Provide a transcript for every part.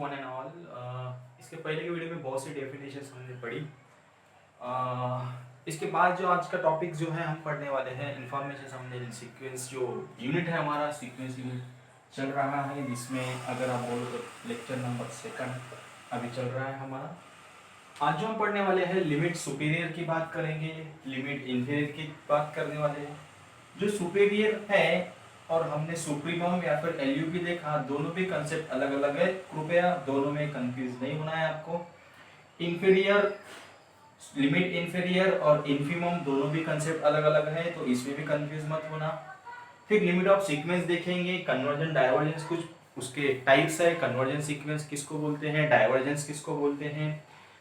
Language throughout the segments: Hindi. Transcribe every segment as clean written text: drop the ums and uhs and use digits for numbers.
One and all. इसके पहले की वीडियो में बहुत सी डेफिनेशंस हमने पढ़ी। इसके बाद जो आज का टॉपिक जो है हम पढ़ने वाले हैं इंफॉर्मेशन हमने सीक्वेंस जो यूनिट है हमारा सीक्वेंस यूनिट चल रहा है, जिसमें अगर आप बोलो तो लेक्चर नंबर 2 अभी चल रहा है हमारा। आज जो हम पढ़ने वाले हैं लिमिट सुपीरियर की बात करेंगे, लिमिट इंफीरियर की बात करने वाले हैं। जो सुपीरियर है और हमने सुप्रीमम या फिर एलयू भी देखा, दोनों भी कंसेप्ट अलग अलग है, कृपया दोनों में कंफ्यूज नहीं होना है आपको। इंफीरियर, लिमिट इंफीरियर और इन्फीमम दोनों भी कंसेप्ट अलग अलग है, तो इसमें भी कंफ्यूज मत होना। फिर लिमिट ऑफ सीक्वेंस देखेंगे, कन्वर्जन डाइवर्जेंस कुछ उसके टाइप्स है, कन्वर्जन सीक्वेंस किसको बोलते हैं, डाइवर्जेंस किसको बोलते हैं,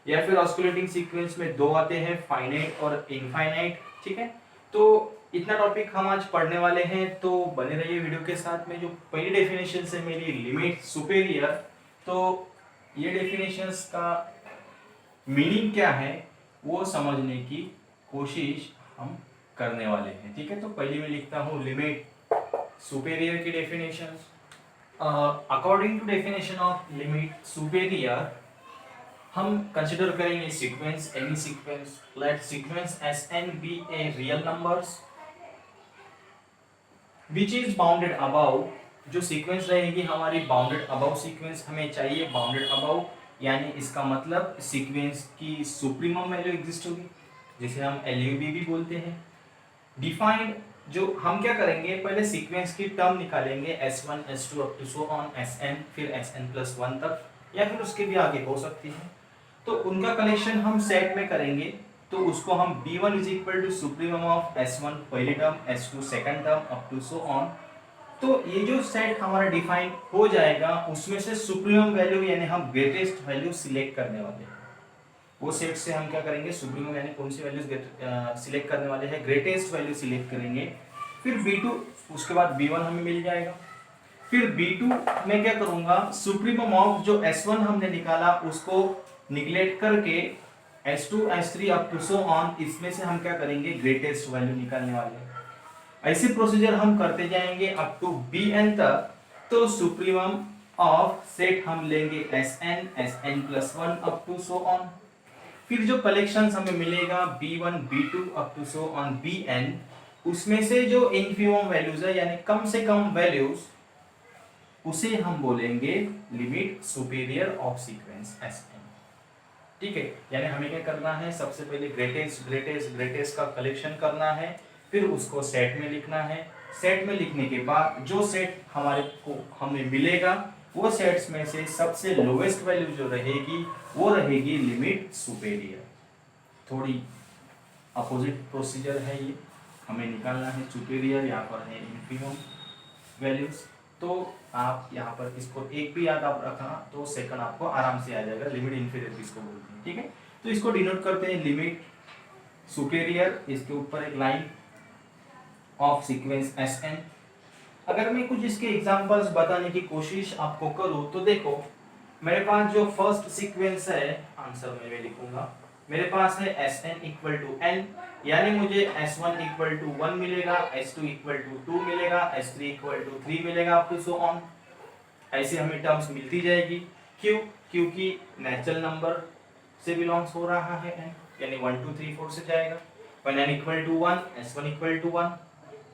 या फिर ऑस्कुलेटिंग सीक्वेंस में दो आते हैं, फाइनाइट और इनफाइनाइट। ठीक है, तो इतना टॉपिक हम आज पढ़ने वाले हैं, तो बने रहिए वीडियो के साथ में। जो पहली डेफिनेशन है मेरी लिमिट सुपेरियर, तो ये डेफिनेशंस का मीनिंग क्या है वो समझने की कोशिश हम करने वाले हैं। ठीक है, तो पहले मैं लिखता हूँ लिमिट सुपेरियर की definition. According to definition of limit superior हम कंसिडर करेंगे sequence, any sequence, let sequence Sn be a real numbers which is bounded above। जो सीक्वेंस रहेगी हमारी बाउंडेड अबव सीक्वेंस हमें चाहिए, बाउंडेड अबव यानी इसका मतलब सीक्वेंस की सुप्रीमम वैल्यू एग्जिस्ट होगी, जिसे हम LUB भी बोलते हैं। डिफाइंड, जो हम क्या करेंगे पहले सीक्वेंस की टर्म निकालेंगे S1 S2 up to so on Sn, फिर Sn+1 तक, या फिर उसके भी आगे हो सकती है। तो उनका कलेक्शन हम सेट में करेंगे, तो उसको हम B1 is equal to supremum of S1 पहली term, S2 second term up to so on. तो ये जो सेट हमारा डिफाइन हो जाएगा, उसमें से सुप्रीमम वैल्यू यानी हम ग्रेटेस्ट वैल्यू सिलेक्ट करने वाले हैं। वो सेट से हम क्या करेंगे, सुप्रीमम यानी कौन सी वैल्यूज सिलेक्ट करने वाले हैं, ग्रेटेस्ट वैल्यू सिलेक्ट करेंगे। फिर B2, उसके बाद B1 हमें मिल जाएगा। फिर B2 में क्या करूंगा, सुप्रीमम ऑफ जो S1 हमने निकाला उसको निगलेक्ट करके S2 S3 up to so on, इसमें से हम क्या करेंगे ग्रेटेस्ट वैल्यू निकालने वाले हैं। ऐसे प्रोसीजर हम करते जाएंगे अप टू Bn तक। तो सुप्रीमम ऑफ सेट हम लेंगे Sn, Sn+1 up to so on. फिर जो कलेक्शंस हमें मिलेगा B1 B2 up to so on Bn, उसमें से जो इनफीमम वैल्यूज है यानी कम से कम वैल्यूज, उसे हम बोलेंगे limit superior of sequence Sn। ठीक है, यानी हमें क्या करना है, सबसे पहले ग्रेटेस्ट ग्रेटेस्ट ग्रेटेस्ट का कलेक्शन करना है, फिर उसको सेट में लिखना है। सेट में लिखने के बाद जो सेट हमारे को हमें मिलेगा, वो सेट्स में से सबसे लोवेस्ट वैल्यू जो रहेगी वो रहेगी लिमिट सुपेरियर। थोड़ी अपोजिट प्रोसीजर है ये, हमें निकालना है सुपेरियर, यहाँ पर है इनफीमम वैल्यूज। तो आप यहाँ पर इसको एक भी याद आप रखना, तो सेकंड आपको आराम से आ जाएगा लिमिट इंफीरियर किसको बोलते हैं। ठीक है, तो इसको डिनोट करते हैं लिमिट सुपेरियर, इसके ऊपर एक लाइन ऑफ सीक्वेंस Sn। अगर मैं कुछ इसके एग्जांपल्स बताने की कोशिश आपको करूं, तो देखो मेरे पास जो फर्स्ट सीक्वेंस है, आंसर में मैं लिखूंगा, मेरे पास है Sn इक्वल टू n, यानी मुझे S1 इक्वल टू 1 मिलेगा, S2 इक्वल टू 2 मिलेगा, S3 इक्वल टू 3 मिलेगा अप टू सो ऑन। ऐसे हमें टर्म्स मिलती जाएगी। क्यों? क्योंकि नेचुरल नंबर से बिलोंग्स हो रहा है n, यानी 1 2 3 4 से जाएगा। When n equal to 1, S1 equal to 1,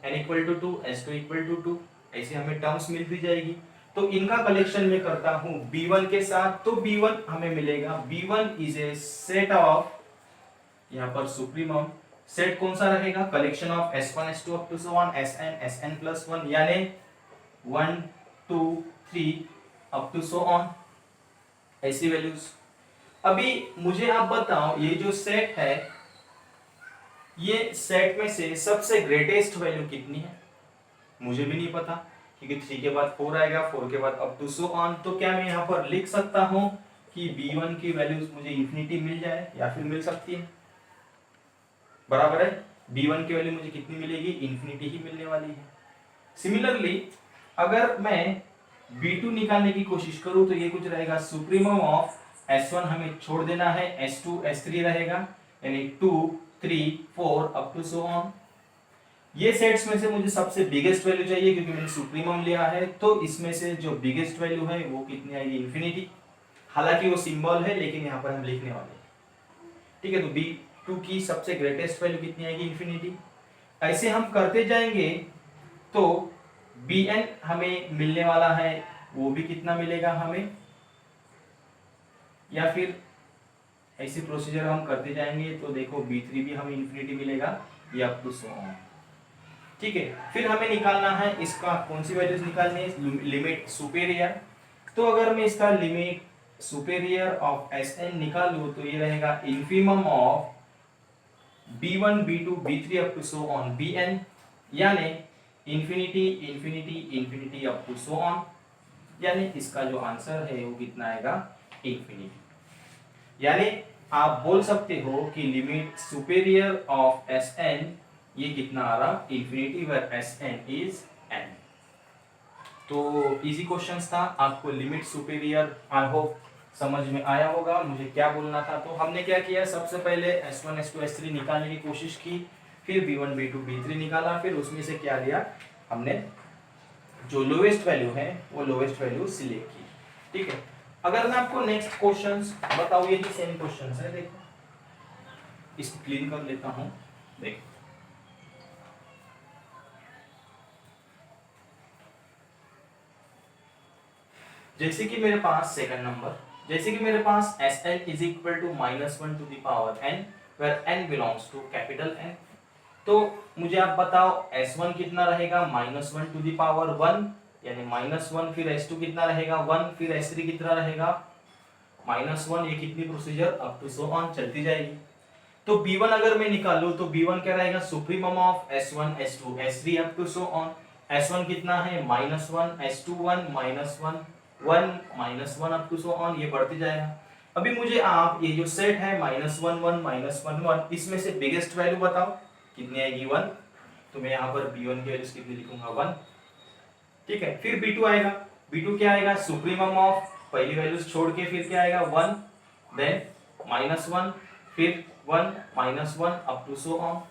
n equal to 2, S2 equal to 2, ऐसे हमें टर्म्स मिलती जाएगी। तो इनका कलेक्शन मैं करता हूं B1 के साथ, तो B1 हमें मिलेगा, B1 is a set of, यहाँ पर सुप्रीमम सेट कौन सा रहेगा, collection of S1 S2 up to so on Sn, Sn+1, यानी 1 2 3 अप टू सो ऑन, ऐसी वैल्यूज। अभी मुझे आप बताओ, ये जो सेट है, ये सेट में से सबसे ग्रेटेस्ट वैल्यू कितनी है, मुझे भी नहीं पता, क्योंकि 3 के बाद 4 आएगा, 4 के बाद अप टू सो ऑन। तो क्या मैं यहाँ पर लिख सकता हूँ कि B1 की वैल्यूज मुझे इंफिनिटी मिल जाए, या फिर मिल सकती है, बराबर है। B1 की वैल्यू मुझे कितनी मिलेगी, इंफिनिटी ही मिलने वाली है। सिमिलरली अगर मैं B2 निकालने की कोशिश करूं, तो ये कुछ रहेगा, सुप्रीमम ऑफ S1 हमें छोड़ देना है, S2 S3 रहेगा, यानी 2 3 4 अप टू सो ऑन। ये सेट्स में से मुझे सबसे बिगेस्ट वैल्यू चाहिए, क्योंकि मैंने सुप्रीमम लिया है, तो इसमें से जो बिगेस्ट वैल्यू है वो कितनी आएगी, इंफिनिटी। हालांकि वो सिंबल है लेकिन यहाँ पर हम लिखने वाले हैं। ठीक है, तो B2 की सबसे ग्रेटेस्ट वैल्यू कितनी आएगी, इन्फिनिटी। ऐसे हम करते जाएंगे तो Bn हमें मिलने वाला है, वो भी कितना मिलेगा हमें, या फिर ऐसी प्रोसीजर हम करते जाएंगे तो देखो B3 भी हमें इन्फिनिटी मिलेगा, या अप टू सो ऑन। ठीक है, फिर हमें निकालना है इसका कौन सी वैल्यूज निकालनी है, लिमिट सुपेरियर। तो अगर मैं इसका लिमिट सुपेरियर ऑफ Sn निकालूं तो ये रहेगा infimum of B1 B2 B3 up to so on Bn, यानी infinity infinity infinity up to so on, यानी इसका जो आंसर है वो कितना आएगा, इंफिनिटी। यानी आप बोल सकते हो कि लिमिट सुपेरियर ऑफ Sn ये कितना आ रहा, infinity, where Sn is n। तो इजी क्वेश्चंस था, आपको लिमिट सुपेरियर आई होप समझ में आया होगा मुझे क्या बोलना था। तो हमने क्या किया, सबसे पहले S1 S2 S3 निकालने की कोशिश की, फिर B1 B2 B3 निकाला, फिर उसमें से क्या लिया हमने, जो लोएस्ट वैल्यू है वो लोएस्ट वैल्यू सिलेक्ट की। ठीक है, अगर मैं आपको नेक्स्ट क्वेश्चंस बताऊं, ये भी सेम क्वेश्चंस है, देखो इसको क्लीन कर लेता हूं। देखो जैसे कि मेरे पास सेकंड नंबर, जैसे कि मेरे पास Sn is equal to -1 to the power n, where n belongs to capital N। तो मुझे आप बताओ S1 कितना रहेगा, -1 टू द पावर 1, यानी -1, फिर S2 कितना रहेगा 1, फिर S3 कितना रहेगा -1, ये कितनी procedure up to so on चलती जाएगी। तो B1 अगर मैं निकालूं तो B1 क्या रहेगा, supremum of S1 S2 S3 up to so on. S1 कितना है -1, S2 1, -1 1 -1 up to so on, ये बढ़ते जाएगा। अभी मुझे आप ये जो सेट है -1 1 -1 1, इसमें से बिगेस्ट वैल्यू बताओ कितनी आएगी, 1। तो मैं यहाँ पर B1 की वैल्यू कितनी लिखूंगा, 1। ठीक है, फिर B2 आएगा, B2 क्या आएगा, सुप्रीमम ऑफ पहली वैल्यूज छोड़ के फिर क्या आएगा 1, देन -1, फिर 1 -1 अप टू सो ऑन।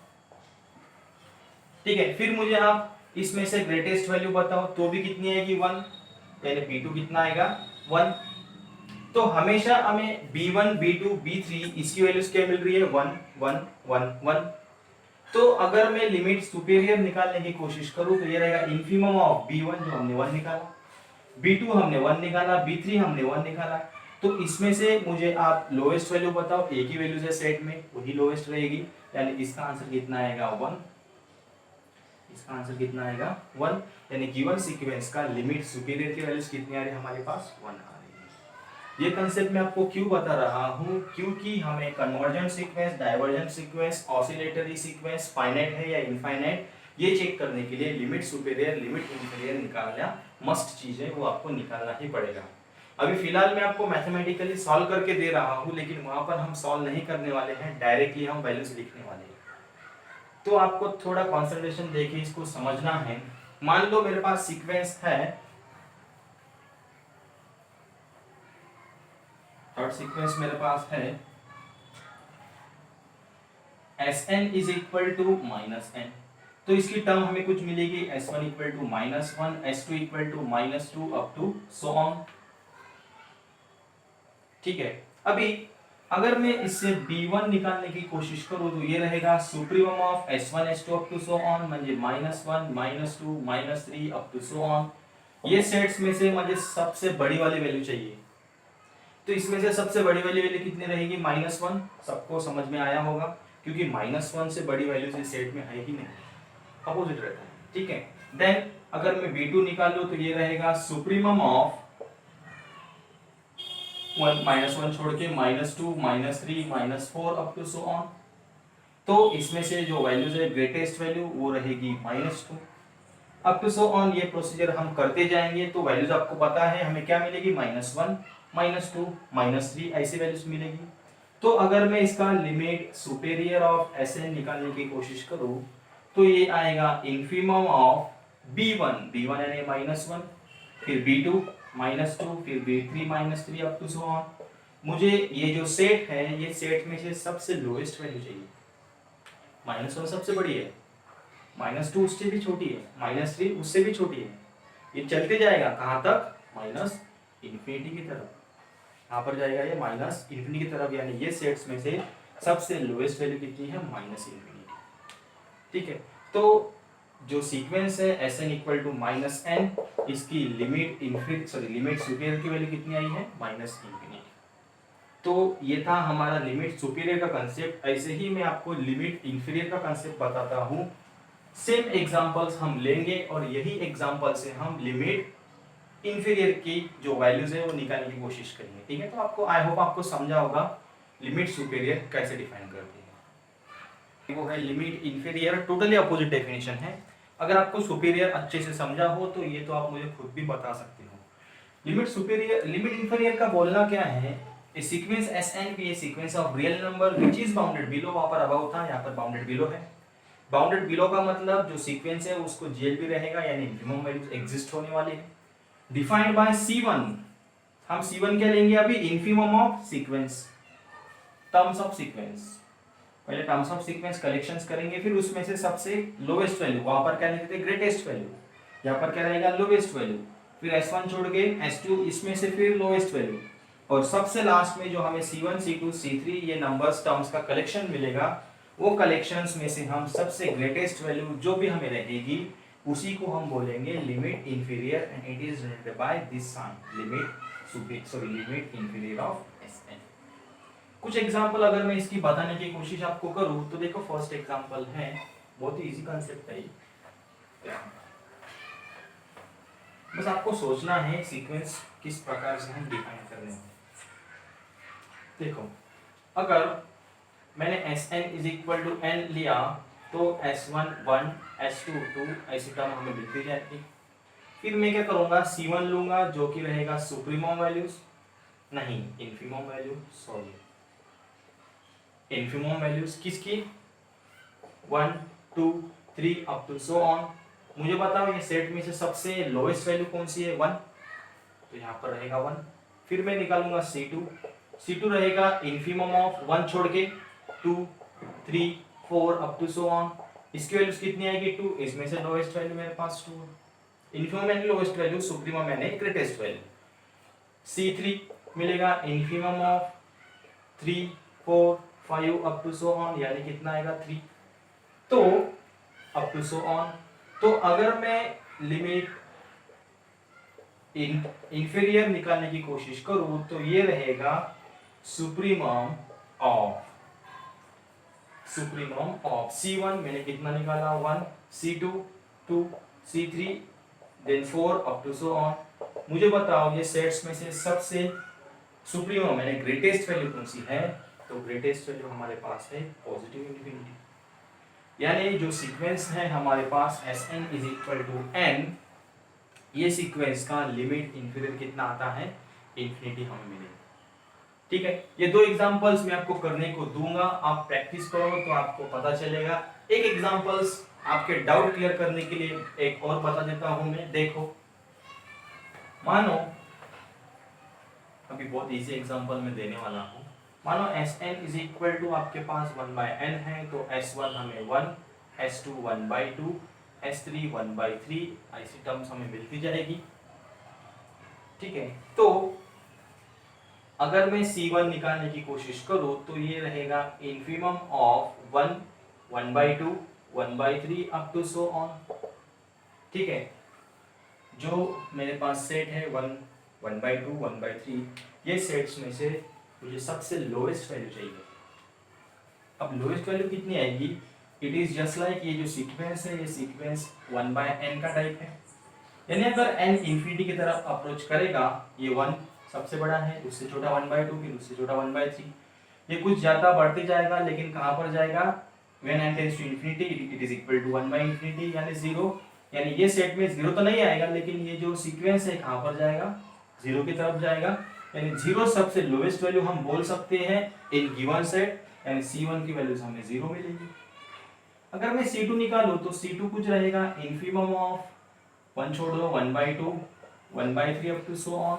ठीक है, फिर मुझे आप इसमें से ग्रेटेस्ट वैल्यू बताओ, तो भी कितनी आएगी 1, यानी B2 कितना आएगा 1। तो हमेशा हमें B1 B2 B3 इसकी वैल्यूज क्या मिल रही है, 1 1 1 1। तो अगर मैं लिमिट सुपेरियर निकालने की कोशिश करूं तो ये रहेगा इन्फीमम ऑफ B1 जो हमने 1 निकाला, B2 हमने 1 निकाला, B3 हमने 1 निकाला। तो इसमें से मुझे आप लोएस्ट वैल्यू बताओ, एक ही वैल्यूज है सेट में, वही लोएस्ट रहेगी, यानी इसका आंसर कितना आएगा 1। इसका आंसर कितना आएगा 1, यानी गिवन सीक्वेंस का लिमिट सुपेरियर की वैल्यूज कितनी आ रही है हमारे पास, 1 आ रही है। ये कांसेप्ट मैं आपको क्यों बता रहा हूं, क्योंकि हमें convergent sequence, divergent sequence, oscillatory sequence finite है या इनफाइनाइट, ये चेक करने के लिए लिमिट सुपेरियर लिमिट इंफीरियर निकालना मस्ट चीज है, वो आपको निकालना ही पड़ेगा। अभी फिलहाल मैं आपको मैथमेटिकली सॉल्व करके दे रहा हूं, लेकिन वहां पर हम सॉल्व नहीं करने वाले हैं, डायरेक्टली हम वैल्यूज लिखने वाले हैं। तो आपको थोड़ा कंसंट्रेशन देके इसको समझना है। मान लो मेरे पास सीक्वेंस है, थर्ड सीक्वेंस मेरे पास है Sn is equal to -n, तो इसकी टर्म हमें कुछ मिलेगी, S1 equal to -1, S2 equal to -2 up to so on. ठीक है, अभी अगर मैं इससे B1 निकालने की कोशिश करूं तो ये रहेगा supremum of S1 S2 up to so on, म्हणजे -1 -2 -3 अप टू सो ऑन। ये सेट्स में से मुझे सबसे बड़ी वाली वैल्यू चाहिए, तो इसमें से सबसे बड़ी वाली वैल्यू कितनी रहेगी, -1। सबको समझ में आया होगा, क्योंकि -1 से बड़ी वैल्यू इस सेट में है ही नहीं, अपोजिट रहता है। ठीक है, देन अगर मैं B2 निकालूं तो ये रहेगा सुप्रीमम ऑफ 1 -1 छोड़ के -2 -3 -4 अप टू सो ऑन। तो इसमें से जो वैल्यूज है ग्रेटेस्ट वैल्यू वो रहेगी -2 अप टू सो ऑन। ये प्रोसीजर हम करते जाएंगे तो वैल्यूज आपको पता है हमें क्या मिलेगी, -1 -2 -3 ऐसी वैल्यूज मिलेगी। तो अगर मैं इसका लिमिट सुपेरियर ऑफ Sn निकालने की कोशिश करूं तो ये आएगा इन्फीमम ऑफ B1 यानी -1, फिर B2 -2, फिर B3 -3 up to so on. मुझे ये जो सेट है, ये सेट में से सबसे लोएस्ट वैल्यू चाहिए। -1 सबसे बड़ी है, -2 उससे भी छोटी है, -3 उससे भी छोटी है। ये चलते जाएगा कहां तक, माइनस इन्फिनिटी की तरफ। कहाँ पर जाएगा ये माइनस इन्फिनिटी की तरफ, यानी ये सेट्स में से सबसे लोएस्ट वैल्यू कितनी है माइनस इन्फिनिटी। ठीक है, तो जो सीक्वेंस है S n equal to minus n, इसकी लिमिट लिमिट सुपीरियर की वैल्यू कितनी आई है माइनस इन्फिनिटी। तो ये था हमारा लिमिट सुपीरियर का कंसेप्ट। ऐसे ही मैं आपको लिमिट इंफीरियर का कंसेप्ट बताता हूँ। सेम एग्जांपल्स हम लेंगे और यही एग्जांपल से हम लिमिट इंफीरियर की जो वैल्यूज है वो निकालने की कोशिश करेंगे। ठीक है, तो आपको आई होप आपको समझा होगा लिमिट सुपीरियर कैसे डिफाइन करते हैं। वो है limit inferior, totally opposite definition है। अगर आपको सुपीरियर अच्छे से समझा हो तो ये तो आप मुझे खुद भी बता सकते हो। लिमिट सुपीरियर लिमिट इंफीरियर का बोलना क्या है, a sequence S N be a sequence of real number which is bounded below, वहां पर अबव था, यहाँ पर बाउंडेड बिलो है। बाउंडेड बिलो का मतलब जो सीक्वेंस है उसको जेल भी रहेगा, यानी मिनिमम वैल्यूज एग्जिस्ट होने वाली है। डिफाइंड बाय C1, हम C1 क्या लेंगे अभी, infimum of sequence, terms of sequence. पहले टर्म्स ऑफ सीक्वेंस कलेक्शंस करेंगे, फिर उसमें से सबसे लोएस्ट वैल्यू, वहां पर क्या लिखते थे ग्रेटेस्ट वैल्यू, यहाँ पर क्या रहेगा लोएस्ट वैल्यू, फिर S1 छोड़ के S2, इसमें से फिर लोएस्ट वैल्यू, और सबसे लास्ट में जो हमें C1 C2 C3 ये नंबर्स टर्म्स का कलेक्शन मिलेगा, वो कलेक्शंस में से हम सबसे ग्रेटेस्ट वैल्यू जो भी हमें रहेगी उसी को हम बोलेंगे limit inferior, and it is denoted by this sign limit inferior of Sn। कुछ एग्जांपल अगर मैं इसकी बताने की कोशिश आपको करूं तो देखो, फर्स्ट एग्जांपल है, बहुत ही इजी कांसेप्ट है, बस आपको सोचना है सीक्वेंस किस प्रकार से हम डिफाइन कर रहे हैं। देखो, अगर मैंने Sn is equal to n लिया तो S1 1 S2 2 ऐसी टर्म हमें मिलती जाएगी। फिर मैं क्या करूंगा, C1 लूंगा जो कि रहेगा सुप्रीमम वैल्यूज, नहीं इन्फिमम वैल्यू, इन्फिमम वैल्यूज किसकी 1 2 3 अप टू सो ऑन। मुझे बताओ ये सेट में से सबसे लोएस्ट वैल्यू कौन सी है 1, तो यहाँ पर रहेगा 1। फिर मैं निकालूंगा C2 रहेगा इन्फिमम ऑफ 1 छोड़ के 2 3 4 अप टू सो ऑन। इसकी वैल्यूज कितनी आएगी 2, इसमें से लोएस्ट वैल्यू मेरे पास 2, इन्फिमम यानी लोएस्ट वैल्यू, सुप्रीमम यानी ग्रेटेस्ट वैल्यू। C3 मिलेगा infimum of 3 4 5 up to so on, यानी कितना आएगा 3, तो अप टू सो ऑन। तो अगर मैं लिमिट इंफीरियर निकालने की कोशिश करूं तो ये रहेगा सुप्रीमम ऑफ C1 मैंने कितना निकाला 1, C2 2 C3 then 4 up to so on. मुझे बताओ ये सेट्स में से सबसे सुप्रीमम यानी ग्रेटेस्ट वैल्यू कौन सी है, तो ग्रेटेस्ट वैल्यू हमारे पास है पॉजिटिव इन्फिनिटी। यानी जो सीक्वेंस है हमारे पास Sn is equal to n, ये सीक्वेंस का लिमिट इंफीरियर कितना आता है, इंफिनिटी हमें मिलेगी। ठीक है, ये दो एग्जांपल्स मैं आपको करने को दूंगा, आप प्रैक्टिस करो तो आपको पता चलेगा। एक एग्जांपल्स आपके डाउट क्लियर करने के लिए एक और बता देता हूं मैं। देखो, मानो अभी बहुत इजी एग्जांपल मैं देने वाला हूं। मानो Sn इज इक्वल टू आपके पास 1/n है, तो S1 हमें 1, S2 1/2, S3 1/3 ऐसी टर्म्स हमें मिलती जाएगी। ठीक है, तो अगर मैं C1 निकालने की कोशिश करूं तो ये रहेगा infimum of 1 1/2 1/3 up to so on. ठीक है, जो मेरे पास सेट है 1 1/2 1/3, ये सेट्स में से मुझे सबसे लोएस्ट वैल्यू चाहिए। अब लोएस्ट वैल्यू कितनी आएगी, इट इज जस्ट लाइक ये जो सीक्वेंस है, ये सीक्वेंस 1/n का टाइप है, यानी अगर n इंफिनिटी की तरफ अप्रोच करेगा, ये 1 सबसे बड़ा है, उससे छोटा 1/2, फिर उससे छोटा 1/3, ये कुछ ज्यादा बढ़ते जाएगा, लेकिन कहां पर जाएगा, when n tends to infinity it is equal to 1/infinity यानी 0, यानी ये सेट में 0 तो नहीं आएगा, लेकिन ये जो सीक्वेंस है कहां पर जाएगा, 0 की तरफ जाएगा, यानी 0 सबसे लोएस्ट वैल्यू हम बोल सकते हैं इन गिवन सेट, यानी C1 की वैल्यूज हमें 0 मिलेगी। अगर मैं C2 निकालूं तो C2 कुछ रहेगा इन्फिमम ऑफ 1 छोड़ दो 1/2 1/3 अप टू सो ऑन,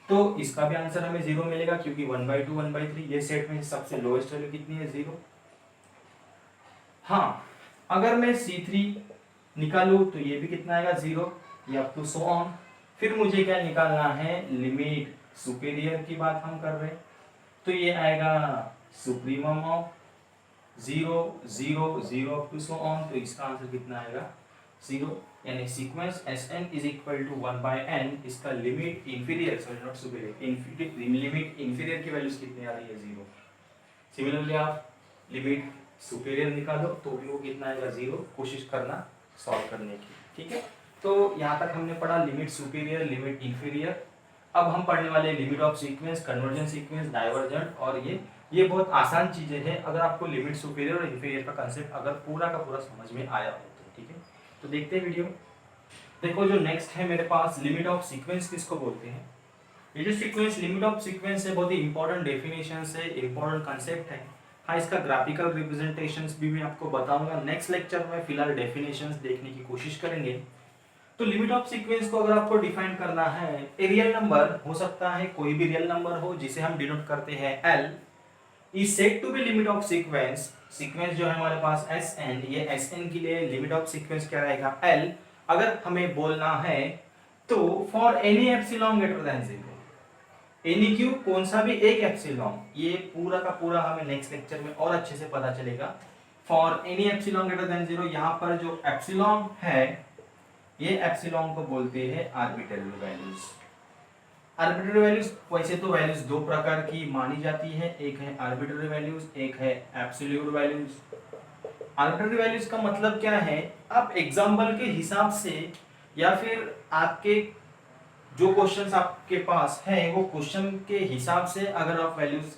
तो इसका भी आंसर हमें 0 मिलेगा, क्योंकि 1/2 1/3 ये सेट में सबसे लोएस्ट वैल्यू कितनी है 0। हाँ, अगर मैं C3 निकालूं तो ये भी कितना आएगा 0, ये अप टू सो ऑन। फिर मुझे क्या निकालना है, लिमिट सुपेरियर की बात हम कर रहे हैं, तो ये आएगा supremum of 0 0 0 up to so on, तो इसका आंसर कितना आएगा 0, यानी sequence Sn is equal to 1/n, इसका limit inferior, sorry not superior, limit inferior की वैल्यूज कितनी आ रही है 0। सिमिलरली आप लिमिट सुपेरियर निकालो तो भी वो कितना आएगा 0, कोशिश करना सॉल्व करने की, ठीक है। तो यहाँ तक हमने पढ़ा लिमिट सुपेरियर, लिमिट इंफीरियर। अब हम पढ़ने वाले limit of sequence, conversion sequence, divergent, और ये बहुत आसान चीजें हैं अगर आपको लिमिट सुपेरियर और इंफीरियर का कंसेप्ट अगर पूरा का पूरा समझ में आया हो तो, ठीक है। तो देखते हैं वीडियो। देखो जो नेक्स्ट है मेरे पास, लिमिट ऑफ सीक्वेंस किसको बोलते हैं। ये जो सीक्वेंस, लिमिट ऑफ सीक्वेंस है, बहुत ही इंपॉर्टेंट डेफिनेशन है, इंपॉर्टेंट कंसेप्ट है। हाँ, इसका ग्राफिकल रिप्रेजेंटेशंस भी मैं आपको बताऊंगा नेक्स्ट लेक्चर में, फिलहाल डेफिनेशंस देखने की कोशिश करेंगे। तो लिमिट ऑफ सीक्वेंस को अगर आपको डिफाइन करना है, ए रियल नंबर हो सकता है, कोई भी रियल नंबर हो जिसे हम डिनोट करते हैं L, is said to be limit of sequence. Sequence जो है हमारे पास Sn, ये Sn के लिए लिमिट ऑफ सीक्वेंस क्या रहेगा L। अगर हमें बोलना है तो for any epsilon greater than 0, any Q कौन सा भी एक एप्सिलॉन, ये पूरा का पूरा हमें नेक्स्ट लेक्चर में और अच्छे से पता चलेगा। For any epsilon greater than 0, यहाँ पर जो एप्सिलॉन है ये एप्सिलॉन को बोलते हैं आर्बिट्ररी वैल्यूज। आर्बिट्ररी वैल्यूज वैसे तो वैल्यूज दो प्रकार की मानी जाती है, एक है आर्बिट्ररी वैल्यूज, एक है एब्सोल्यूट वैल्यूज। आर्बिट्ररी वैल्यूज का मतलब क्या है, आप एग्जाम्पल के हिसाब से या फिर आपके जो क्वेश्चंस आपके पास है वो क्वेश्चन के हिसाब से अगर आप वैल्यूज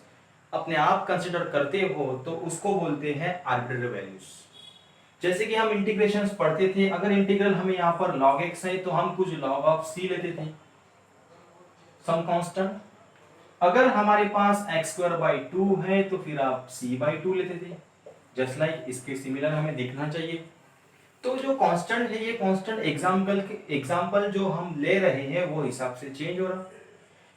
अपने आप कंसिडर करते हो तो उसको बोलते हैं आर्बिट्ररी वैल्यूज। जैसे कि हम इंटीग्रेशंस पढ़ते थे, अगर इंटीग्रल हमें यहाँ पर log x है तो हम कुछ log ऑफ c लेते थे, सम कांस्टेंट। अगर हमारे पास x²/2 है तो फिर आप c/2 लेते थे, जस्ट लाइक इसके सिमिलर हमें दिखना चाहिए। तो जो कांस्टेंट है, ये कांस्टेंट एग्जाम्पल जो हम ले रहे हैं वो हिसाब से चेंज हो रहा,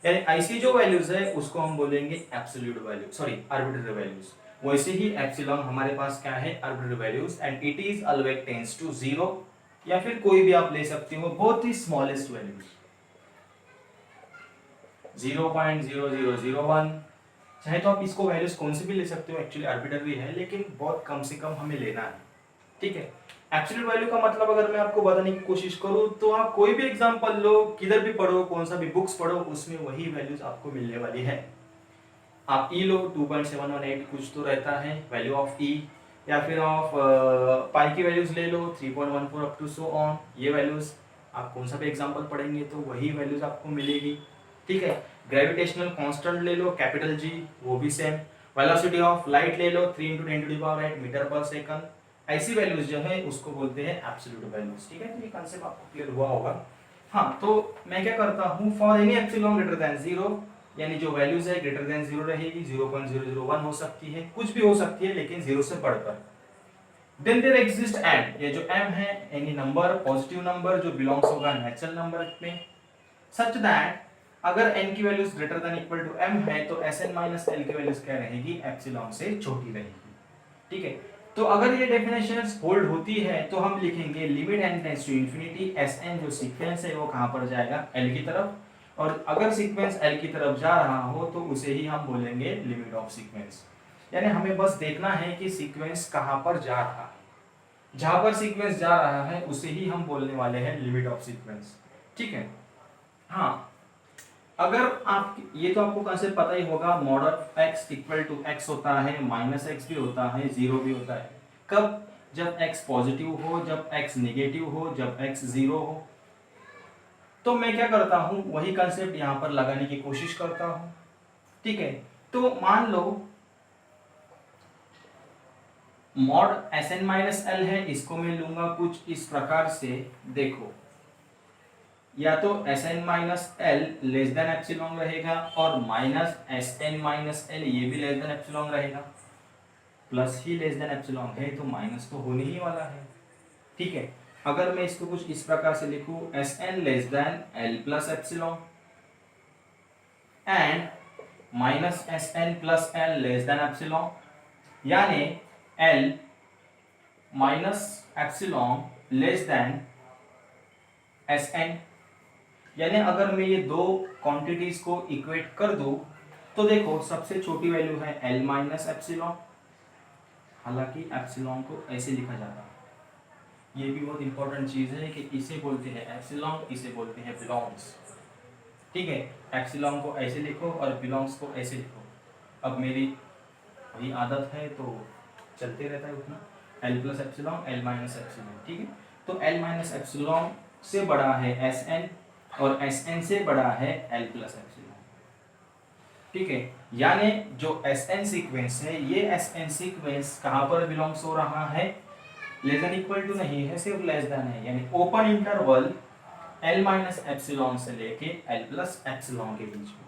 यानी ऐसी जो वैल्यूज है उसको हम बोलेंगे absolute value, sorry arbitrary values. वैसे ही एप्सिलॉन हमारे पास क्या है, arbitrary values, and it is always tends to 0, या फिर कोई भी आप ले सकते हो, बहुत ही स्मॉलेस्ट वैल्यूज 0.0001, चाहे तो आप इसको वैल्यूज कौन सी भी ले सकते हो, एक्चुअली आर्बिट्ररी है लेकिन बहुत कम से कम हमें लेना है, ठीक है। एब्सोल्यूट वैल्यू का मतलब अगर मैं आपको बताने की कोशिश करूं तो आप कोई भी एग्जांपल लो, किधर भी पढ़ो, कौन सा भी बुक्स पढ़ो, उसमें वही वैल्यूज आपको मिलने वाली है। आप ई लो 2.718 कुछ तो रहता है वैल्यू ऑफ ई, या फिर ऑफ पाई की वैल्यूज ले लो 3.14 अप टू सो ऑन, ये वैल्यूज आप कौन सा भी एग्जांपल पढ़ेंगे तो वही वैल्यूज आपको मिलेगी, ठीक है। ग्रेविटेशनल कांस्टेंट ले लो कैपिटल जी, वो भी सेम। वेलोसिटी ऑफ लाइट ले लो 3 × 10⁸ मीटर पर सेकंड, ऐसी वैल्यूज जो है उसको बोलते हैं एब्सोल्यूट वैल्यूज, ठीक है। तो ये कांसेप्ट आपको क्लियर हुआ होगा। हाँ, तो मैं क्या करता हूँ, for any epsilon greater than 0, यानी जो वैल्यूज है ग्रेटर देन 0 रहेगी, 0.001 हो सकती है, कुछ भी हो सकती है लेकिन 0 से बढ़कर। देन देयर एग्जिस्ट एंड, ये जो m है, एनी नंबर, पॉजिटिव नंबर जो बिलोंग्स होगा नेचुरल नंबर में, सच दैट अगर n की values greater than equal to m है तो Sn - L की वैल्यूज क्या रहेगी, एप्सिलॉन से छोटी रहेगी, ठीक है। तो अगर ये डेफिनेशंस होल्ड होती है तो हम लिखेंगे limit n tends to infinity, Sn जो सीक्वेंस है वो कहां पर जाएगा, L की तरफ, और अगर सीक्वेंस L की तरफ जा रहा हो तो उसे ही हम बोलेंगे लिमिट ऑफ सीक्वेंस। यानी हमें बस देखना है कि सीक्वेंस कहां पर जा रहा है, जहां पर सीक्वेंस जा रहा है उसे ही हम बोलने वाले हैं लिमिट ऑफ सीक्वेंस, ठीक है। हाँ, अगर आप, ये तो आपको कंसेप्ट पता ही होगा, mod of x equal to x होता है, -x भी होता है, 0 भी होता है। कब, जब x पॉजिटिव हो, जब x नेगेटिव हो, जब x 0 हो। तो मैं क्या करता हूं, वही कंसेप्ट यहां पर लगाने की कोशिश करता हूं, ठीक है। तो मान लो मॉड Sn - L है, इसको मैं लूंगा कुछ इस प्रकार से, देखो, या तो Sn - L less than epsilon रहेगा, और -Sn - L ये भी लेस देन एप्सिलॉन रहेगा, प्लस ही लेस देन एप्सिलॉन है तो माइनस तो होने ही वाला है, ठीक है। अगर मैं इसको कुछ इस प्रकार से लिखूं, Sn less than L plus epsilon and -Sn + L less than epsilon, यानी L minus epsilon less than Sn, यानी अगर मैं ये दो क्वांटिटीज को इक्वेट कर दूं तो देखो सबसे छोटी वैल्यू है L माइनस एप्सिलॉन, हालांकि एप्सिलॉन को ऐसे लिखा जाता है, ये भी बहुत इंपॉर्टेंट चीज है कि इसे बोलते हैं एप्सिलॉन, इसे बोलते हैं बिलोंग्स। ठीक है, एप्सिलॉन को ऐसे लिखो और बिलोंग्स को ऐसे लिखो। अब मेरी वही आदत है तो चलते रहता है उतना, L plus epsilon L minus epsilon. ठीक है, तो L माइनस एप्सिलॉन से बड़ा है Sn और Sn से बड़ा है L प्लस एप्सिलॉन। ठीक है, यानी जो Sn सीक्वेंस है, ये Sn सीक्वेंस कहां पर बिलोंग्स हो रहा है, लेस देन इक्वल टू नहीं है, सिर्फ लेस देन है, यानी open interval L minus epsilon से लेके L प्लस एप्सिलॉन के बीच में।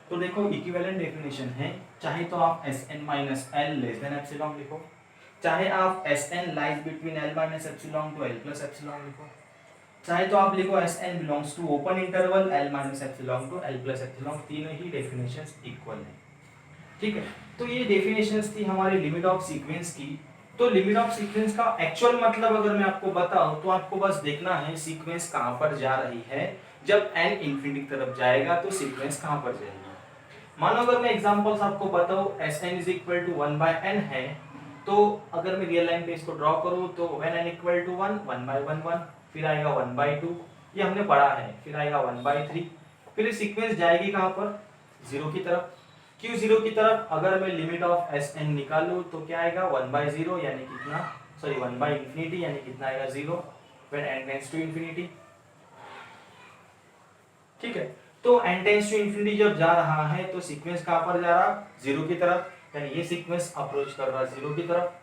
तो देखो इक्विवेलेंट डेफिनेशन है, चाहे तो आप Sn minus L less than epsilon लिखो, चाहे आप Sn lies between L minus epsilon to L plus epsilon लिखो, चाहे तो आप लिखो Sn belongs to open interval L minus epsilon to L plus epsilon, तीनों ही डेफिनेशंस इक्वल हैं। ठीक है, तो ये डेफिनेशंस थी हमारी लिमिट ऑफ सीक्वेंस की। तो लिमिट ऑफ सीक्वेंस का एक्चुअल मतलब अगर मैं आपको बताऊं तो आपको बस देखना है सीक्वेंस कहां पर जा रही है, जब n इंफिनिटी की तरफ जाएगा तो सीक्वेंस कहां पर जाएगी। मानो अगर मैं एग्जांपल्स आपको बताऊं Sn is equal to 1/n है, तो अगर मैं रियल लाइन पे इसको ड्रॉ करूं तो when n इक्वल टू 1 1/1 फिर आएगा 1/2, ये हमने पढ़ा है, फिर आएगा 1/3, फिर सीक्वेंस जाएगी कहां पर, 0 की तरफ। क्यों 0 की तरफ, अगर मैं लिमिट ऑफ Sn निकालूं तो क्या आएगा 1/0 यानी कितना, सॉरी 1/infinity यानी कितना आएगा 0 when n tends to infinity। ठीक है, तो n tends to infinity जब जा रहा है तो सीक्वेंस कहां पर जा रहा, 0 की तरफ, यानी ये सीक्वेंस अप्रोच कर रहा 0 की तरफ।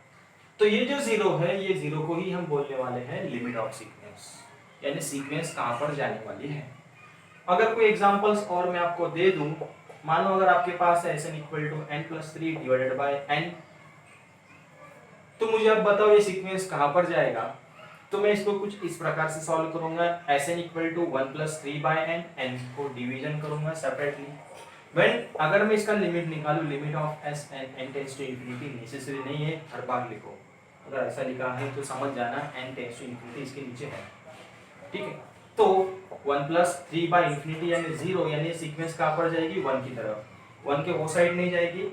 तो ये जो 0 है, ये 0 को ही हम बोलने वाले हैं लिमिट ऑफ सीक्वेंस, यानी सीक्वेंस कहां पर जाने वाली है। अगर कोई एग्जांपल्स और मैं आपको दे दूं, मानो अगर आपके पास है Sn equal to n+3 divided by n, तो मुझे अब बताओ ये सीक्वेंस कहां पर जाएगा। तो मैं इसको कुछ इस प्रकार से सॉल्व करूंगा, Sn equal to 1+3/n, n को डिवीजन करूंगा सेपरेटली। व्हेन अगर मैं इसका लिमिट निकालूं, limit of Sn n tends to infinity, necessary नहीं है हर बार लिखो, अगर ऐसा लिखा है तो समझ जाना n टेंड्स टू इंफिनिटी इसके नीचे है। ठीक है, तो 1+3/infinity यानी 0, यानी सीक्वेंस कहां पर जाएगी, 1 की तरफ, 1 के वो साइड नहीं जाएगी,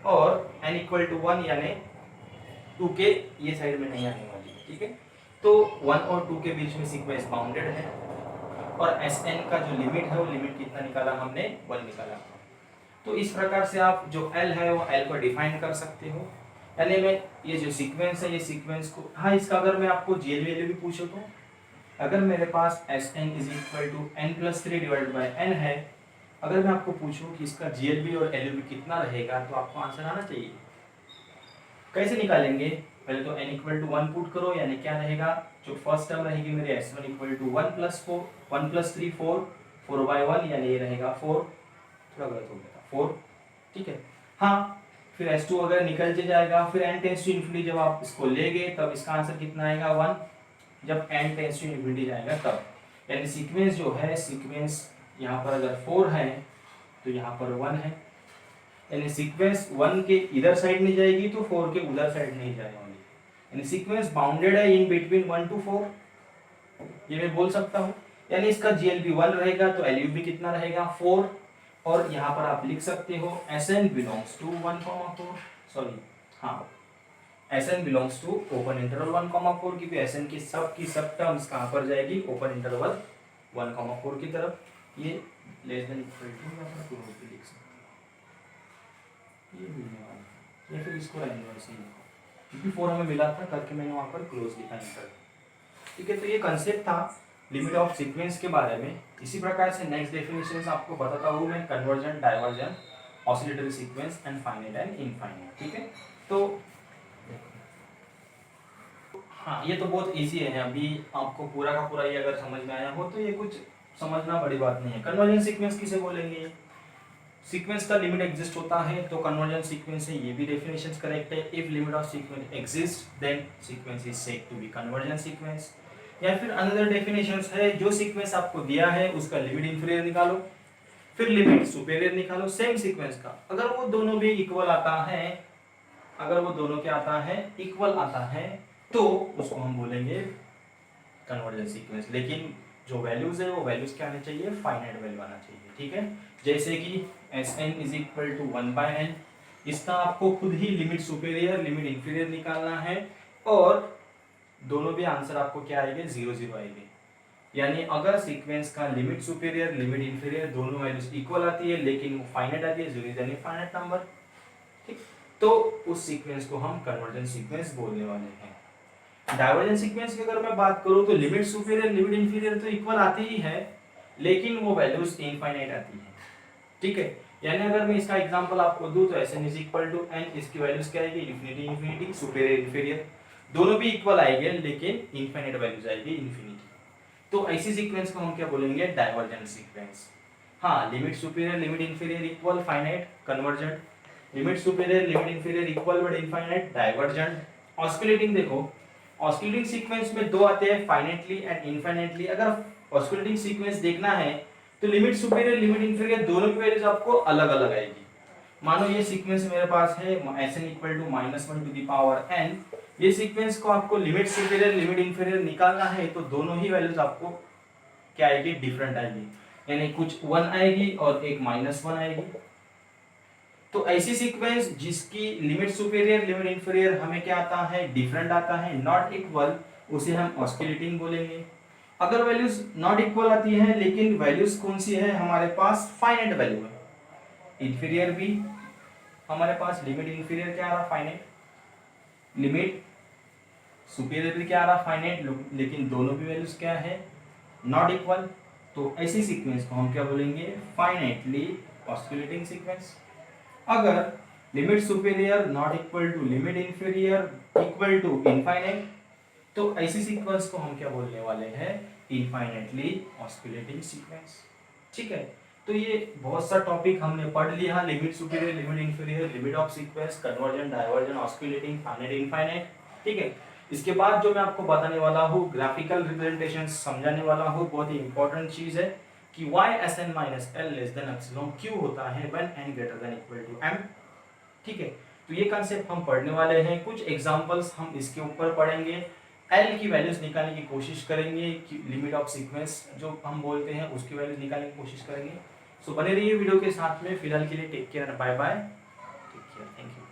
और n इक्वल टू 1 यानी 2 के ये साइड में नहीं आने वाली। ठीक है, तो 1 और 2 के बीच में सीक्वेंस बाउंडेड है, और Sn का जो लिमिट है वो लिमिट कितना निकाला हमने, 1 निकाला। तो इस प्रकार से आप जो L है वो L को डिफाइन कर सकते हो, यानी मैं ये जो सीक्वेंस है, ये सीक्वेंस को, हाँ इसका अगर मैं आपको GL वैल्यू भी पूछूं तो अगर मेरे पास Sn is equal to n+3 divided by n है, अगर मैं आपको पूछूं कि इसका GLB और LUB कितना रहेगा तो आपको आंसर आना चाहिए। कैसे निकालेंगे, पहले तो n इक्वल टू 1 पुट करो, यानी क्या रहेगा, जो फर्स्ट टर्म रहेगी मेरे S1 इक्वल टू 1+3 4/1, यानी ये रहेगा 4, थोड़ा गलत हो गया था 4। ठीक है, हाँ फिर S2 अगर निकल जाएगा, फिर n टेंड्स टू इंफिनिटी जब आप इसको लेंगे तब इसका आंसर कितना आएगा 1, जब n टेंड्स टू इंफिनिटी जाएगा तब, यानी सीक्वेंस जो है, सीक्वेंस यहाँ पर अगर 4 है तो यहाँ पर 1 है, यानी सीक्वेंस 1 के इधर साइड नहीं जाएगी तो 4 के उधर साइड नहीं जाने वाली, यानी सीक्वेंस बाउंडेड है इन बिटवीन 1 to 4, ये मैं बोल सकता हूँ। यानी इसका GLB 1 रहेगा तो LUB कितना रहेगा 4, और यहाँ पर आप लिख सकते हो Sn बिलोंग्स टू 1,4, सॉरी हाँ Sn belongs to open interval 1,4, क्योंकि Sn की सब टर्म्स कहाँ पर जाएगी, ओपन इंटरवल 1,4 की तरफ। ये लेस देन इक्वल टू यहाँ पर क्लोज भी लिख सकते हैं, ये मिलने वाला है, या फिर इसको रहने वाला सही, क्योंकि 4 हमें मिला था करके मैंने वहाँ पर क्लोज लिखा इंटर। ठीक है, तो ये कंसेप्ट था लिमिट ऑफ सीक्वेंस के बारे में। इसी प्रकार से नेक्स्ट डेफिनेशंस आपको बताता हूँ मैं, convergent, divergent, oscillatory sequence and finite and infinite. ठीक है, तो हाँ ये तो बहुत इजी है, अभी आपको पूरा का पूरा ये अगर समझ में आया हो तो ये कुछ समझना बड़ी बात नहीं है। कन्वर्जेंट सीक्वेंस किसे बोलेंगे, सीक्वेंस का लिमिट एग्जिस्ट होता है तो कन्वर्जेंट सीक्वेंस है, ये भी डेफिनेशंस करेक्ट है। If limit of sequence exist then sequence is said to be convergent sequence. या फिर अनदर डेफिनेशंस है, जो सीक्वेंस आपको दिया है उसका लिमिट इंफीरियर निकालो, फिर लिमिट सुपेरियर निकालो सेम सीक्वेंस का, अगर वो दोनों भी इक्वल आता है, अगर वो दोनों क्या आता है, इक्वल आता है, तो उसको हम बोलेंगे कन्वर्जेंट सीक्वेंस। लेकिन जो वैल्यूज है वो वैल्यूज क्या आने चाहिए, फाइनाइट वैल्यू आना चाहिए, ठीक है। जैसे कि Sn is equal to 1/n, इसका आपको खुद ही लिमिट सुपेरियर लिमिट इंफीरियर निकालना है और दोनों भी आंसर आपको क्या आएंगे, 0 0 आएंगे। यानी अगर सीक्वेंस का लिमिट सुपेरियर लिमिट इंफीरियर दोनों वैल्यूज इक्वल आती है लेकिन वो फाइनाइट आती है, 0 इज एन इनफाइनाइट नंबर, ठीक, तो उस सीक्वेंस को हम कन्वर्जेंट सीक्वेंस बोलने वाले हैं। डाइवर्जेंट सीक्वेंस की अगर मैं बात करूं तो लिमिट सुपेरियर लिमिट इंफीरियर तो इक्वल आती ही है लेकिन वो वैल्यूज इनफाइनाइट आती है, ठीक है। यानी अगर मैं इसका एग्जांपल आपको दूं तो Sn is equal to n, इसकी वैल्यूज क्या आएगी, इन्फिनिटी इन्फिनिटी, सुपेरियर इंफीरियर, दोनों भी इक्वल आएंगे लेकिन इनफाइनाइट वैल्यूज आएगी इन्फिनिटी। तो ऐसी सीक्वेंस को हम क्या बोलेंगे, डाइवर्जेंट सीक्वेंस। हाँ, limit superior limit inferior equal finite convergent, limit superior limit inferior equal but infinite divergent. Oscillating देखो, ऑस्किलेटिंग सीक्वेंस में दो आते हैं, फाइनाइटली एंड इनफाइनाइटली। अगर ऑस्किलेटिंग सीक्वेंस देखना है तो लिमिट सुपेरियर लिमिट इंफीरियर दोनों की वैल्यूज आपको अलग अलग आएगी। मानो ये सीक्वेंस मेरे पास है Sn equal to -1 to the power n, ये सीक्वेंस को आपको लिमिट सुपेरियर लिमिट इंफीरियर निकालना है तो दोनों ही वैल्यूज आपको क्या आएगी, डिफरेंट आएगी, यानी कुछ 1 आएगी और एक -1 आएगी। तो ऐसी सीक्वेंस जिसकी लिमिट सुपेरियर लिमिट इंफीरियर हमें क्या आता है, डिफरेंट आता है, नॉट इक्वल, उसे हम ऑस्किलेटिंग बोलेंगे। अगर वैल्यूज नॉट इक्वल आती है लेकिन वैल्यूज कौन सी है हमारे पास, फाइनाइट वैल्यू है, इंफीरियर भी हमारे पास लिमिट इंफीरियर क्या आ रहा, फाइनाइट, लिमिट सुपेरियर भी क्या आ रहा, फाइनाइट, लेकिन दोनों की वैल्यूज क्या है, नॉट इक्वल। तो ऐसी सीक्वेंस को हम क्या बोलेंगे, फाइनाइटली ऑस्किलेटिंग सीक्वेंस। अगर limit superior not equal to limit inferior equal to infinite, तो ऐसी सीक्वेंस को हम क्या बोलने वाले हैं, इनफाइनाइटली ऑस्किलेटिंग सीक्वेंस, ठीक है। तो ये बहुत सा टॉपिक हमने पढ़ लिया, limit superior limit inferior limit of sequence, convergent divergent oscillating finite infinite, ठीक है। इसके बाद जो मैं आपको बताने वाला हूँ, ग्राफिकल रिप्रेजेंटेशन समझाने वाला हूँ, बहुत ही इंपॉर्टेंट चीज है कि y Sn minus l less than epsilon q होता है when n greater than equal to m, ठीक है। तो ये कंसेप्ट हम पढ़ने वाले हैं, कुछ एग्जांपल्स हम इसके ऊपर पढ़ेंगे, l की वैल्यूज निकालने की कोशिश करेंगे कि लिमिट ऑफ सीक्वेंस जो हम बोलते हैं उसकी वैल्यूज निकालने की कोशिश करेंगे। सो बने रहिए वीडियो के साथ में, फिलहाल के लिए take care, bye bye, take care, thank you.